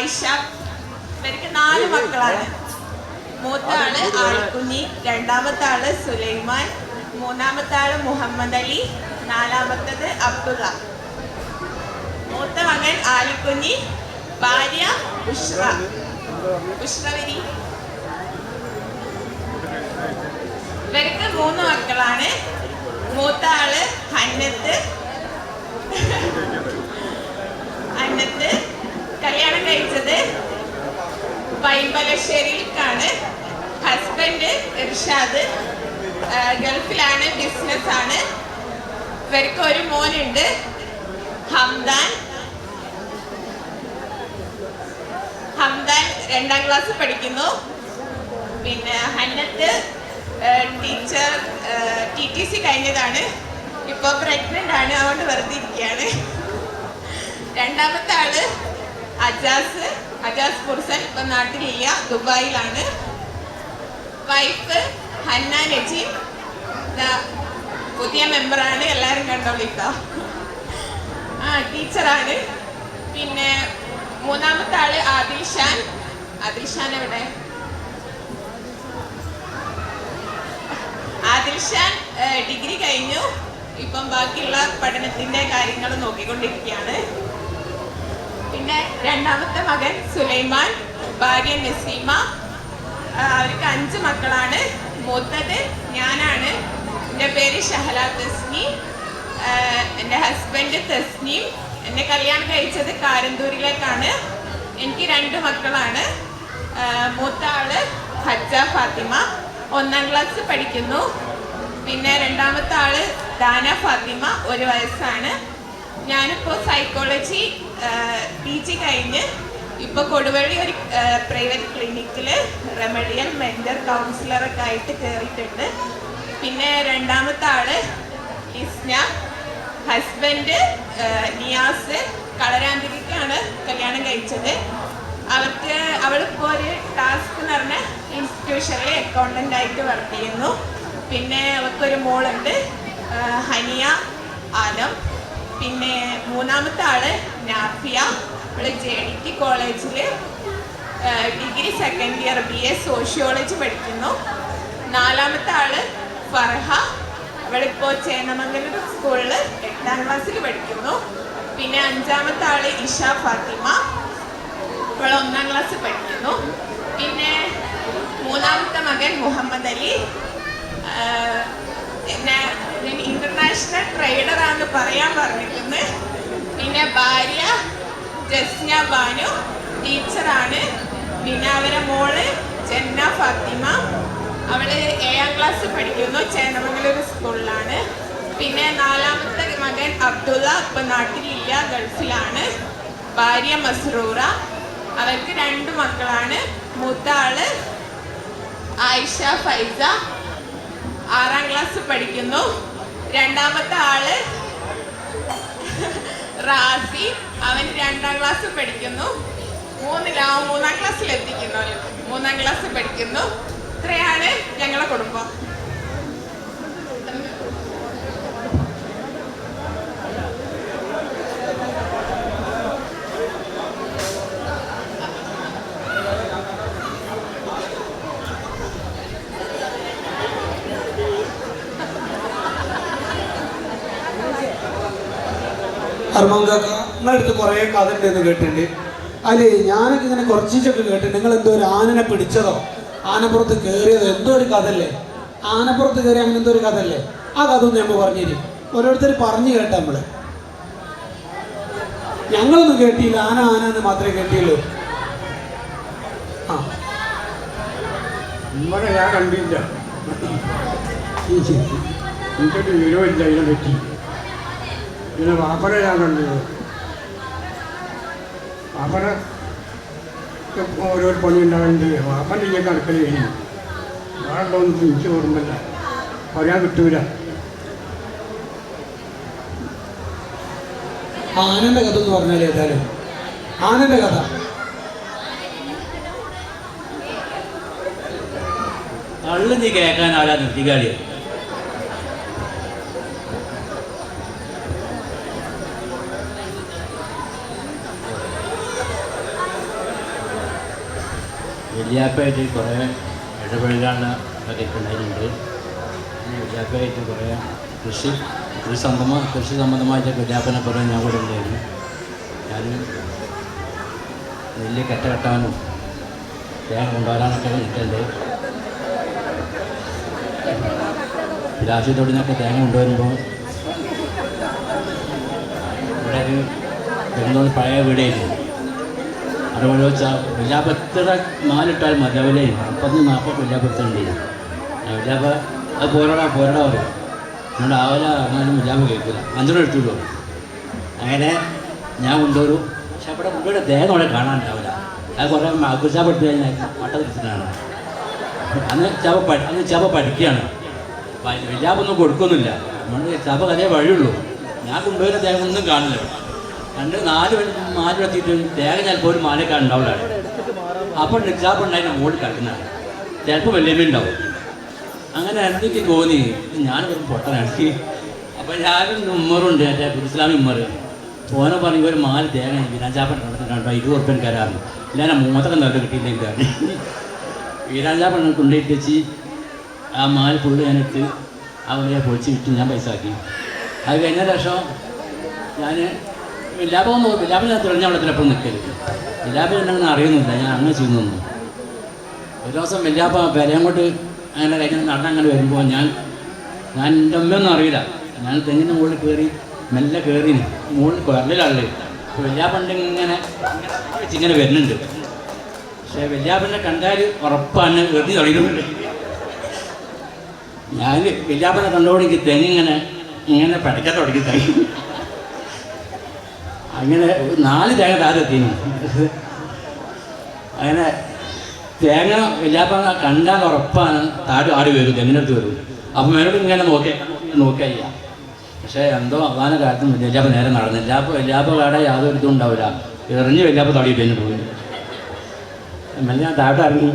ആയിഷ. ഇവർക്ക് 4 മക്കളാണ്. മൂത്ത ആള് ആൽക്കുഞ്ഞി, രണ്ടാമത്തെ ആള് സുലൈമാൻ, മൂന്നാമത്തെ ആള് മുഹമ്മദ് അലി, നാലാമത്തത് അബ്ദുള്ള. മൂത്ത മകൻ ആലിക്കുഞ്ഞി, ഭാര്യ ഉഷ്റവരി. ഇവർക്ക് 3 മക്കളാണ്. മൂത്ത ആള് ഹന്നത്ത് കല്യാണം കഴിച്ചത് പൈമ്പലശ്ശേരിയിലേക്കാണ്. ഹസ്ബൻഡ് ഇർഷാദ്, ഗൾഫിലാണ്, ബിസിനസ് ആണ്. ഇവർക്ക് ഒരു മോനുണ്ട്, ഹംദാൻ 2ാം ക്ലാസ് പഠിക്കുന്നു. പിന്നെ ഹന്നത്ത് ടീച്ചർ, TTC കഴിഞ്ഞതാണ്, ഇപ്പോൾ പ്രഗ്നന്റ് ആണ്, അതുകൊണ്ട് വെറുതെ ഇരിക്കുകയാണ്. രണ്ടാമത്തെ ആള് അജാസ് പുർസൻ, ഇപ്പൊ നാട്ടിലില്ല, ദുബായിലാണ്. വൈഫ് ഹന്ന നജീം, പുതിയ മെമ്പറാണ്, എല്ലാവരും കണ്ടോളിട്ടോ, ടീച്ചറാണ്. പിന്നെ മൂന്നാമത്തെ ആള് ആദിൽ ഷാൻ എവിടെ? ആദിൽ ഷാൻ ഡിഗ്രി കഴിഞ്ഞു, ഇപ്പം ബാക്കിയുള്ള പഠനത്തിന്റെ കാര്യങ്ങൾ നോക്കിക്കൊണ്ടിരിക്കുകയാണ്. പിന്നെ രണ്ടാമത്തെ മകൻ സുലൈമാൻ, ഭാര്യ നസീമ. അവർക്ക് 5 മക്കളാണ്. മൂത്തത് ഞാനാണ്, എൻ്റെ പേര് ഷഹല തസ്നി. എൻ്റെ ഹസ്ബൻഡ് തസ്നീം. എന്നെ കല്യാണം കഴിച്ചത് കാരന്തൂരിലേക്കാണ്. എനിക്ക് 2 മക്കളാണ്. മൂത്ത ആള് ഹജ്ജ ഫാത്തിമ, 1ാം ക്ലാസ് പഠിക്കുന്നു. പിന്നെ രണ്ടാമത്തെ ആള് ദാന ഫാത്തിമ, 1 വയസ്സാണ്. ഞാനിപ്പോൾ സൈക്കോളജി PG കഴിഞ്ഞ് ഇപ്പോൾ കൊടുവള്ളി ഒരു പ്രൈവറ്റ് ക്ലിനിക്കിൽ റെമഡിയൽ മെന്റർ കൗൺസിലറൊക്കെ ആയിട്ട് കയറിയിട്ടുണ്ട്. പിന്നെ രണ്ടാമത്തെ ആള് ഇസ്ന, ഹസ്ബൻഡ് നിയാസ്, കളരാന്തിരിക്കാണ് കല്യാണം കഴിച്ചത്. അവളിപ്പോൾ ഒരു ടാസ്ക് എന്ന് പറഞ്ഞ ഇൻസ്റ്റിറ്റ്യൂഷനിൽ അക്കൗണ്ടൻ്റ് ആയിട്ട് വർക്ക് ചെയ്യുന്നു. പിന്നെ അവൾക്കൊരു മോളുണ്ട്, ഹനിയ ആലം. പിന്നെ മൂന്നാമത്തെ ആള് നാഫിയ, അവള് JDT കോളേജിൽ degree 2nd year BA sociology പഠിക്കുന്നു. നാലാമത്തെ ആള് ഫർഹ, അവളിപ്പോൾ ചേന്നമംഗലൂർ സ്കൂളിൽ 8ാം ക്ലാസ്സിൽ പഠിക്കുന്നു. പിന്നെ 5ാമത്തെ ആള് ഇഷ ഫാത്തിമ, അവൾ 1ാം ക്ലാസ് പഠിക്കുന്നു. പിന്നെ മൂന്നാമത്തെ മകൻ മുഹമ്മദ് അലി, ഇന്റർനാഷണൽ ട്രേഡറാന്ന് പറയാൻ പറഞ്ഞിട്ടുണ്ട്. പിന്നെ ഭാര്യ ജസ്ന ബാനു, ടീച്ചറാണ്. പിന്നെ അവരെ മോള് ജന്ന ഫാത്തിമ, അവള് 7ാം ക്ലാസ് പഠിക്കുന്നു, ചേന്നമംഗലൂർ സ്കൂളിലാണ്. പിന്നെ 4ാമത്തെ മകൻ അബ്ദുള്ള, ഇപ്പൊ നാട്ടിലില്ല, ഗൾഫിലാണ്. ഭാര്യ മസ്റൂറ, അവർക്ക് 2 മക്കളാണ്. മൂത്ത ആള് ആയിഷ ഫൈസ, 6ാം ക്ലാസ് പഠിക്കുന്നു. രണ്ടാമത്തെ ആള് റാസി, അവൻ 2ാം ക്ലാസ് പഠിക്കുന്നു. 3ാം ക്ലാസ്സിൽ എത്തിക്കുന്നല്ലോ, 3ാം ക്ലാസ് പഠിക്കുന്നു. ഇത്രയാണ് ഞങ്ങളുടെ കുടുംബം. അർമാങ്കാക്ക, നിങ്ങളടുത്ത് കുറേ കഥ ഉണ്ടെന്ന് കേട്ടിട്ടുണ്ട്. അല്ലേ, ഞാനൊക്കെ ഇങ്ങനെ കുറച്ചൊക്കെ കേട്ടിട്ടുണ്ട്. നിങ്ങൾ എന്തോ ഒരു ആനനെ പിടിച്ചതോ ആനപ്പുറത്ത് കയറിയതോ എന്തോ ഒരു കഥല്ലേ? ആനപ്പുറത്ത് കയറി അങ്ങനെ എന്തോ ഒരു കഥല്ലേ? ആ കഥ ഒന്ന് നമ്മൾ പറഞ്ഞുതരും. ഓരോരുത്തർ പറഞ്ഞു കേട്ട നമ്മള്, ഞങ്ങളൊന്നും കേട്ടില്ല. ആന മാത്രമേ കേട്ടിയുള്ളൂ. ഇവിടെ ഞാൻ കണ്ടില്ല, എനിക്കൊരു വിവരമില്ല ഇതിനെ പറ്റി. പിന്നെ വാപ്പനെ ഞാൻ കണ്ടത്. വാപ്പനെ ഓരോ പണി ഉണ്ടാകുന്നുണ്ട്. വാപ്പൻ്റെ ഇങ്ങനെ അടുക്കൽ കഴിഞ്ഞു വേറെന്തോന്നും എനിക്ക് ഓർമ്മല്ല, പറയാൻ കിട്ടൂല. ആനന്റെ കഥ എന്ന് പറഞ്ഞാൽ ഏതായാലും ആനന്റെ കഥ അള്ളു നീ കേൾക്കാൻ ആരാ നിർത്തിക്കാളിയാണ്. വല്യാപ്പയായിട്ട് കുറേ ഇടപഴകാനുള്ള ഒക്കെ ഉണ്ടായിട്ടുണ്ട്. വല്യാപ്പയായിട്ട് കുറേ കൃഷി സംബന്ധമായിട്ട് വല്യാപ്പനെ കുറേ ഞാൻ കൂടെ ഉണ്ടായിരുന്നു. ഞാൻ നെല്ല് കെട്ടാനും തേങ്ങ കൊണ്ടുവരാനൊക്കെ നിൽക്കലുണ്ട്. രാശിത്തോടിനൊക്കെ തേങ്ങ കൊണ്ടുവരുമ്പോൾ ഇവിടെ ഒരു പെരുന്തോട് പഴയ വീടായിരുന്നു. അതുപോലെ വെച്ചാൽ വല്യാപ്പ എത്ര നാലിട്ടാൽ മതിയാവില്ലേ 30-40 വല്യാപ്പത്തുണ്ടായിരുന്നു. വല്യാപ്പ അത് പോരടാ പറയും. എന്നോട് ആവല പറഞ്ഞാലും വല്യാപ്പ കേൾക്കില്ല. 5 എടുത്തുള്ളൂ. അങ്ങനെ ഞാൻ കൊണ്ടുവരും. പക്ഷെ അവിടെ കൊണ്ടുവരുന്ന തേങ്ങ അവിടെ കാണാനുണ്ടാവില്ല. അത് കുറേ കുറിച്ചാപ്പ് എടുത്തു കഴിഞ്ഞാൽ പട്ട തിരിച്ചിട്ടാണ്. അന്ന് ചാപ്പ പഠിക്കുകയാണ്. വല്യാപ്പൊന്നും കൊടുക്കൊന്നുമില്ല. അതുകൊണ്ട് ചാപ്പ അതേ വഴിയുള്ളൂ. ഞാൻ കൊണ്ടുവരുന്ന തേങ്ങ ഒന്നും കാണില്ല. 4 എത്തിയിട്ട് തേങ്ങ ചിലപ്പോൾ ഒരു മാലയൊക്കെ ഉണ്ടാവില്ല. അപ്പോൾ ചാപ്പ ഉണ്ടായിട്ട് മുകളിൽ കിടക്കുന്നതാണ്. ചിലപ്പോൾ വല്യമ്മ ഉണ്ടാവും. അങ്ങനെ എനിക്ക് തോന്നി ഞാൻ ഒരു പൊട്ടനാണ്. അപ്പോൾ ഞാനും ഉമ്മറുണ്ട്, എൻ്റെ ഇസ്ലാമി ഉമ്മർ. ഓനെ പറഞ്ഞു ഒരു 4 തേങ്ങ വീരാഞ്ചാപ്പൻ കിടന്നിട്ടുണ്ട്, 20 ഉറുപ്പ്യൻ കരാറുണ്ട്. ഞാൻ 3 നല്ല കിട്ടിയില്ലെങ്കിൽ വീരാഞ്ചാപ്പൻ കൊണ്ടുപോയിട്ട് വെച്ച് ആ 4 ഫുള്ള് ഞാനിട്ട് അവിടെ പൊളിച്ച് വിറ്റ് ഞാൻ പൈസ ആക്കി. അത് കഴിഞ്ഞ ശേഷം ഞാൻ വല്യാപ്പം ഞാൻ തെളിഞ്ഞ വെള്ളത്തിലെപ്പോഴും നിൽക്കരുത്. വല്യാപ്പം എന്നെ അറിയുന്നില്ല, ഞാൻ അങ്ങനെ ചെയ്യുന്നു. ഒരു ദിവസം വല്യാപ്പ പെരയങ്ങോട്ട് അങ്ങനെ കഴിഞ്ഞ് നടന്നങ്ങനെ വരുമ്പോൾ ഞാൻ എൻ്റെ അമ്മയൊന്നും അറിയില്ല. ഞാൻ തെങ്ങിൻ്റെ മുകളിൽ കയറി മെല്ലെ കയറി മുകളിൽ കുരലിലാള്. അപ്പോൾ വല്യാപ്പൻ്റെ ഇങ്ങനെ വരുന്നുണ്ട്. പക്ഷേ വല്യാപ്പനെ കണ്ടാൽ ഉറപ്പാണ് എറിഞ്ഞ് തുടങ്ങിയിട്ടുണ്ട്. ഞാൻ വല്യാപ്പനെ കണ്ടോടെ എനിക്ക് ഇങ്ങനെ പടയ്ക്കാൻ തുടങ്ങി. അങ്ങനെ 4 തേങ്ങ താഴെത്തിന്. അങ്ങനെ തേങ്ങ വല്യാപ്പ കണ്ടാൽ ഉറപ്പാണ് ആട് വരും, തെങ്ങിനടുത്ത് വരും. അപ്പം മേലോട്ട് ഇങ്ങനെ നോക്കിയ. പക്ഷേ എന്തോ അവസാന കാലത്തും വല്യാപ്പ നേരെ നടന്നില്ല. വല്യാപ്പ കാടെ യാതൊരു ഇതും ഉണ്ടാവില്ല. എറിഞ്ഞ് വല്യാപ്പ തടി പിന്നെ പോയി. മെല്ലെ ഞാൻ താഴോട്ട് ഇറങ്ങി.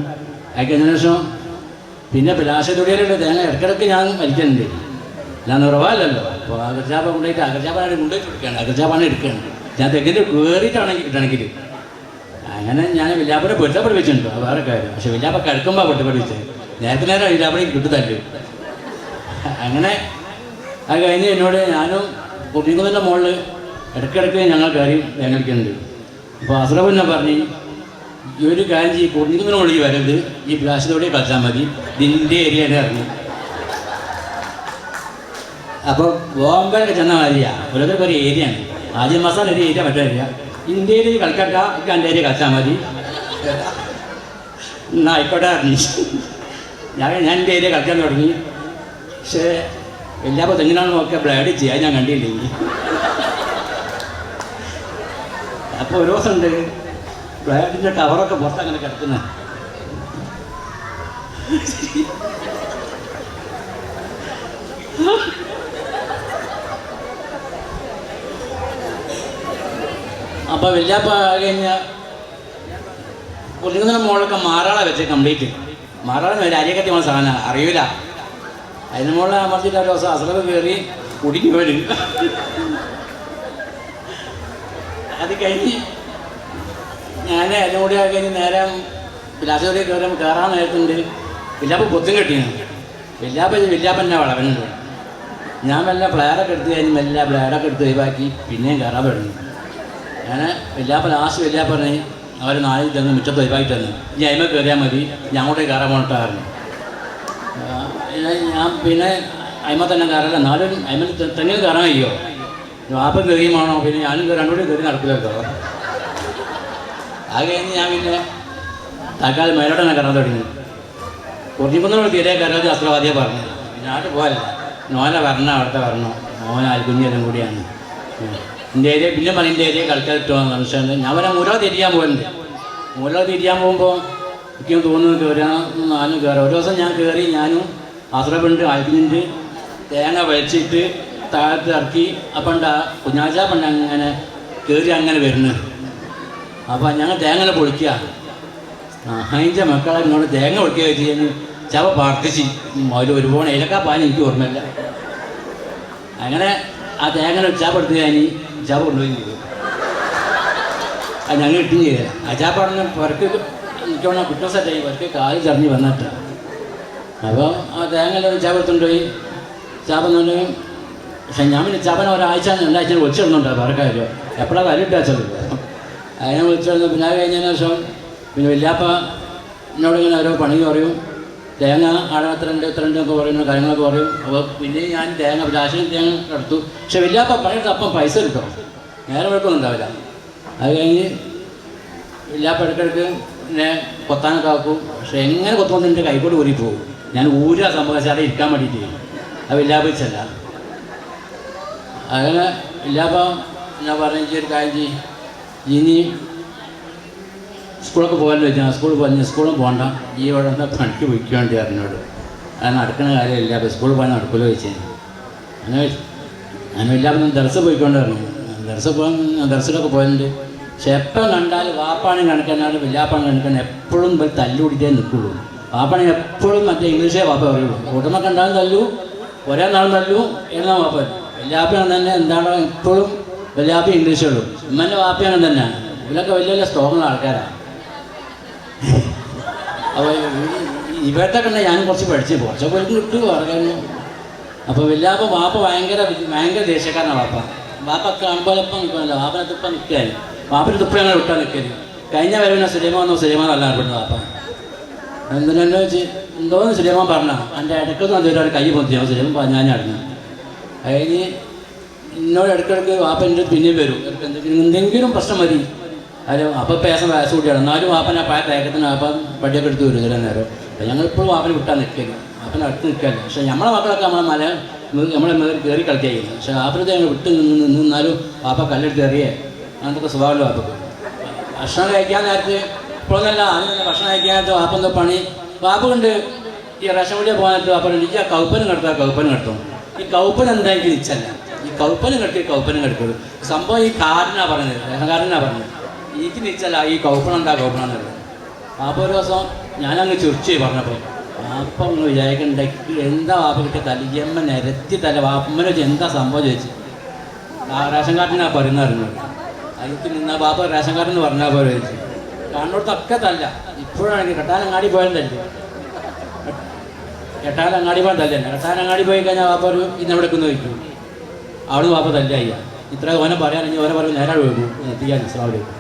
അതിന് ശേഷം പിന്നെ പിലാശത്തൊടിയിലുള്ള തേങ്ങ ഇടയ്ക്കിടയ്ക്ക് ഞാൻ വലിക്കുന്നുണ്ട്. ഞാൻ ഉറവാല്ലല്ലോ. അപ്പോൾ അകർച്ചാപ്പ കൊണ്ടുപോയിട്ട് അകർച്ചാപ്പാണ് കൊണ്ടുപോയിട്ട് എടുക്കുകയാണ്. അകർച്ചാപ്പാണ് എടുക്കുകയാണ്. ഞാൻ തെങ്ങിൻ്റെ കയറിയിട്ടാണെങ്കിൽ കിട്ടണമെങ്കിൽ അങ്ങനെ ഞാൻ വല്യാപ്പനെ പൊരുത്തപ്പെടുവിച്ചിട്ടുണ്ട്. അത് വേറെ കാര്യം. പക്ഷെ വല്യാപ്പ കിടക്കുമ്പോൾ പൊരുത്തപ്പെടുവിച്ചത് നേരത്തെ വല്യാപ്പനെ കിട്ടുതല്ലു. അങ്ങനെ അത് കഴിഞ്ഞ് എന്നോട് ഞാനും കുട്ടിക്കുന്നതിൻ്റെ മുകളിൽ ഇടയ്ക്കിടയ്ക്ക് ഞങ്ങൾ കയറി തേങ്ങടിക്കുന്നുണ്ട്. അപ്പോൾ അസ്രഫിനെ പറഞ്ഞ് ഈ ഒരു കാര്യം ചെയ്യും, കുട്ടിക്കുന്നതിന് മുകളിൽ വരരുത്, ഈ പ്ലാസ്റ്റിക്കോടെ കളിച്ചാൽ മതി, ഇതിൻ്റെ ഏരിയയിൽ ഇറങ്ങി. അപ്പോൾ ബോംബെയൊക്കെ ചെന്ന മാതിരിയാണ്. ഓരോരുത്തർക്ക് ഒരു ഏരിയയാണ്. ആദ്യം മാസം ഒരു ഏരിയ പറ്റില്ല. ഇന്ത്യയിൽ കളിക്കട്ട എൻ്റെ ഏരിയ കളിച്ചാൽ മതി എന്നാൽ ആയിക്കോട്ടെ അറിഞ്ഞു. ഞാൻ എൻ്റെ ഏരിയ കളിക്കാൻ തുടങ്ങി. പക്ഷേ വല്യാപ്പോൾ തെങ്ങിനാണ് നോക്കിയ ബ്ലേഡ് ചെയ്യാൻ ഞാൻ കണ്ടില്ലെങ്കിൽ. അപ്പോൾ ഒരു ദിവസം ഉണ്ട് ബ്ലേഡിൻ്റെ കവറൊക്കെ പുറത്തങ്ങനെ കിടക്കുന്നത്. അപ്പോൾ വല്യാപ്പ കഴിഞ്ഞാൽ കുഞ്ഞുങ്ങളുടെ മുകളിലൊക്കെ മാറാള വെച്ച് കംപ്ലീറ്റ്. മാറാളെന്ന് വരെ അരിയൊക്കെ നമ്മൾ സാധനം അറിയില്ല. അതിന് മുകളിൽ അമർത്തിയിട്ട് ഒരു ദിവസം അസ്രഫ് കയറി കുടിക്ക് വരും. അത് കഴിഞ്ഞ് ഞാൻ അതിനും കൂടി കഴിഞ്ഞ് നേരം പിലാശോടി കയറാൻ നേരത്തുണ്ട് വല്യാപ്പ പൊത്തും കെട്ടിയാണ്. വല്യാപ്പൻ്റെ വളവനുണ്ട്. ഞാൻ മെല്ലെ പ്ലെയറൊക്കെ എടുത്ത് കഴിഞ്ഞ് മെല്ലെ ബ്ലേഡൊക്കെ എടുത്ത് ഒഴിവാക്കി പിന്നെയും കയറാൻ തുടങ്ങി. ഞാൻ ലാസ്റ്റ് വല്യാപ്പ പറഞ്ഞ് അവർ 4 തെങ്ങ് മുറ്റത്ത് ഒഴിവാക്കി തന്നു. ഇനി അതിമ കയറിയാൽ മതി, ഞാൻ അങ്ങോട്ടേ കയറാൻ പോകട്ടായിരുന്നു. ഞാൻ പിന്നെ അതിമ തന്നെ കയറില്ല. 4 അതിമ തെങ്ങിന് കയറാൻ കഴിയുമോ? വാപ്പം കയറിയുമാണോ? പിന്നെ ഞാനും 2 കൂടി കയറി നടക്കില്ലല്ലോ. അത് കഴിഞ്ഞ് ഞാൻ പിന്നെ തൽക്കാലം മേലോട്ട് തന്നെ കയറാൻ തുടങ്ങി. കുറഞ്ഞിക്കുന്നോട് തീരെ കയറാതെ അസ്ത്രവാദിയെ പറഞ്ഞു. ഞാട്ട് പോകല്ല, നോനെ വരണം, അവിടുത്തെ വരണം, മോൻ അൽക്കുഞ്ഞെല്ലാം കൂടിയാണ് എൻ്റെ ഏരിയ. പിന്നെ എൻ്റെ ഏരിയ കളിക്കാൻ കിട്ടുമെന്ന് മനസ്സിലുണ്ട്. ഞാൻ വരാൻ മൂലോ തിരിയാൻ പോകുന്നുണ്ട്. മൂലോ തിരിയാൻ പോകുമ്പോൾ എനിക്ക് തോന്നുന്നു കയറാൻ 4 കയറാം. ഒരു ദിവസം ഞാൻ കയറി, ഞാനും അസ്രബുണ്ട് അൽക്കുഞ്ഞിൻ്റെ തേങ്ങ വലിച്ചിട്ട് താഴത്ത് ഇറക്കി. അപ്പം കുഞ്ഞാച്ച പണ്ട് അങ്ങനെ കയറി അങ്ങനെ വരുന്നത്. അപ്പോൾ ഞങ്ങൾ തേങ്ങ പൊളിക്കുക. അതിൻ്റെ മക്കളെ ഇങ്ങോട്ട് തേങ്ങ പൊളിക്കുക വെച്ച് കഴിഞ്ഞ് ചവ പ്രാർത്ഥിച്ച് ഒരുപാട് ഇലക്കാ പാനി എനിക്ക് ഓർമ്മയില്ല. അങ്ങനെ ആ തേങ്ങ ചാപ്പെടുത്ത് കഴിഞ്ഞ് ചാപ്പ കൊണ്ടുപോയി ചെയ്തു. അത് ഞങ്ങൾ ഇട്ടും ചെയ്തില്ല. ആ ചാപ്പാടിന് പുറക്ക് എനിക്കവിടെ കുറ്റസറ്റായി ഇവർക്ക് കാല് ചറിഞ്ഞ് വന്നിട്ട്. അപ്പോൾ ആ തേങ്ങ ചാപത്തുകൊണ്ടുപോയി ചാപന്നുകൊണ്ട്. പക്ഷെ ഞാൻ പിന്നെ ചാപ്പന ഒരാഴ്ച 2 ആഴ്ച വിളിച്ചിടുന്നുണ്ട് വേറെ കാര്യം. എപ്പോഴാണ് കല്ലിട്ടാച്ചത് അതിനെ വിളിച്ചിടുന്നു. പിന്നെ അത് കഴിഞ്ഞതിന് ശേഷം പിന്നെ വല്യാപ്പ എന്നോട് ഇങ്ങനെ ഓരോ പണി പറയും. തേങ്ങ ആടെ എത്ര ഉണ്ട് എന്നൊക്കെ പറയുന്ന കാര്യങ്ങളൊക്കെ പറയും. അപ്പോൾ പിന്നെ ഞാൻ തേങ്ങ രാശിയും തേങ്ങ എടുത്തു. പക്ഷെ വല്യാപ്പ പണിയെടുത്ത് അപ്പം പൈസ കിട്ടും, നേരെ വെളുപ്പൊന്നും ഉണ്ടാവില്ല. അത് കഴിഞ്ഞ് വല്യാപ്പ ഇടയ്ക്കിടയ്ക്ക് പിന്നെ കൊത്താനൊക്കെ ആക്കും. പക്ഷെ എങ്ങനെ കൊത്തുമ്പോൾ എൻ്റെ കൈക്കോട് ഊരി പോകും. ഞാൻ ഊരാ സംഭവിച്ചാൽ ഇരിക്കാൻ വേണ്ടിയിട്ട്. അത് വല്യാപ്പ വെച്ചല്ല. അങ്ങനെ വല്യാപ്പ ഞാൻ പറഞ്ഞ ഒരു കാര്യം ചെയ്യും, ഇനി സ്കൂളൊക്കെ പോകാൻ വെച്ചാൽ സ്കൂളിൽ പോകാൻ സ്കൂളും പോകണ്ട, ഈ ഇവിടെ എന്താ പണിക്ക് പോയിക്കേണ്ടി അറിഞ്ഞോട്. അത് നടക്കുന്ന കാര്യമില്ല. അപ്പോൾ സ്കൂളിൽ പോകാൻ നടക്കില്ല വെച്ചാൽ അങ്ങനെ വല്യാപ്പം ദർസ് പോയിക്കൊണ്ട് പറഞ്ഞു. ദർസിലൊക്കെ പോയിട്ടുണ്ട്. പക്ഷെ എപ്പം കണ്ടാൽ വാപ്പാണെങ്കിൽ കണക്കാണ് വല്യാപ്പാണ് കണക്കാണ് എപ്പോഴും തല്ലുപിടിച്ചേ നിൽക്കുള്ളൂ. വാപ്പാണെങ്കിൽ എപ്പോഴും മറ്റേ ഇംഗ്ലീഷേ വാപ്പ പറയുള്ളൂ. കൂട്ടമൊക്കെ ഉണ്ടാകും തല്ലു, ഒരേ നാളും തല്ലു എഴുതാൻ വാപ്പ. വല്യാപ്പയാണ് തന്നെ എന്താണ് എപ്പോഴും വല്യാപ്പ ഇംഗ്ലീഷേ ഉള്ളൂ. ഉമ്മൻ്റെ വാപ്പയാണ് തന്നെ. ഇവരൊക്കെ വലിയ വലിയ സ്ട്രോങ്ങുള്ള ആൾക്കാരാണ്. അപ്പോൾ ഇവരുടെ കണ്ട ഞാൻ കുറച്ച് കുറച്ചൊക്കെ പോയിട്ട് കിട്ടുമോ അറിയാമോ. അപ്പോൾ വല്യാപ്പ വാപ്പ ഭയങ്കര ദേഷ്യക്കാരനാണ് വാപ്പ. വാപ്പ കാണുമ്പോൾ എപ്പം നിൽക്കുമല്ലോ, വാപ്പനെ തുപ്പം നിൽക്കുകയാണ്. വാപ്പന് തുപ്പം ഞങ്ങൾ വിട്ടാൽ നിൽക്കരുത്. കഴിഞ്ഞ വരവിനെ സുലൈമാൻ നല്ല അറിയപ്പെടുന്നു വാപ്പ. എന്തിനെന്ന് വെച്ച് എന്തോന്ന് സുലൈമാൻ പറഞ്ഞാൽ എൻ്റെ ഇടയ്ക്കൊന്നും അതൊരു കൈ പൊന്തിയാൽ സുലൈമാൻ ഞാൻ അറിഞ്ഞു. കഴിഞ്ഞ് എന്നോട് ഇടയ്ക്കിടയ്ക്ക് വാപ്പ എൻ്റെ പിന്നെയും വരും. എന്തെങ്കിലും പ്രശ്നം മതി അത് അപ്പം വയസ്സ് കൂട്ടിയാണ്. എന്നാലും വാപ്പനെ പഴയ തേക്കത്തിന് വാപ്പൻ പടിയൊക്കെ എടുത്ത് വരും ചില നേരം. അപ്പം ഞങ്ങളിപ്പോഴും വാപ്പനെ വിട്ടാൽ നിൽക്കരുത്, വാപ്പനെ അടുത്ത് നിൽക്കാല്ല. പക്ഷേ നമ്മളെ മക്കളൊക്കെ നമ്മളെ കയറി കളിക്കായിരുന്നു. പക്ഷേ വാപ്പനത്തെ ഞങ്ങൾ വിട്ട് നിന്നാലും വാപ്പ കല്ലെടുത്ത് എറിയേ അങ്ങനത്തെ സ്വഭാവമല്ലോ വാപ്പക്ക്. ഭക്ഷണം കഴിക്കാൻ നേരത്ത് ഇപ്പോഴൊന്നല്ല, ആദ്യം ഭക്ഷണം കഴിക്കാൻ നേരത്ത് വാപ്പ എന്തോ പണി വാപ്പ കൊണ്ട് ഈ റേഷൻ വീട്ടിൽ പോകാനായിട്ട് വാപ്പ എനിക്ക് ആ കൗപ്പനും കിടത്തും. ഈ കൗപ്പൻ എന്താ എനിക്ക് നിച്ചല്ല. ഈ കൗപ്പനും കിടക്കുള്ളൂ. സംഭവം ഈ കാരനാണ് പറഞ്ഞത്, റേഷൻകാരനാണ് പറഞ്ഞത്. എനിക്ക് നിച്ചല്ല ഈ കൗപ്പണെന്നുള്ളത്. വാപ്പ ഒരു ദിവസം ഞാനങ്ങ് ചുരിച്ച് പറഞ്ഞപ്പോൾ വാപ്പ ഒന്ന് വിചാരിക്കണ്ട എന്താ വാപ്പ കിട്ടിയ തലയമ്മ നിരത്തി വാപ്പമ്മനെ വെച്ച് എന്താ സംഭവം ചോദിച്ചു. ആ റേഷൻ കാർഡിനാണ് പറയുന്നത്. അതിലേക്ക് നിന്നാൽ വാപ്പ റേഷൻ കാർഡിന് പറഞ്ഞാൽ പോലെ ചോദിച്ചു. കാണുന്നിടത്തൊക്കെ തല്ല. ഇപ്പോഴാണെങ്കിൽ കെട്ടാനങ്ങാടി പോയാലും തല്ലേ, കെട്ടാനങ്ങാടി പോയാൽ തല്ലേ. കെട്ടാനങ്ങാടി പോയി കഴിഞ്ഞാൽ വാപ്പ ഒരു ഇന്നെവിടേക്കൊന്ന് ചോദിക്കും. അവിടെ വാപ്പ തല്ലായി. ഇത്ര ഓനെ പറയാൻ ഓനെ പറയും നേരെ പോകും എത്തിക്കാൻ ഇസ്ലാമിലേക്ക്.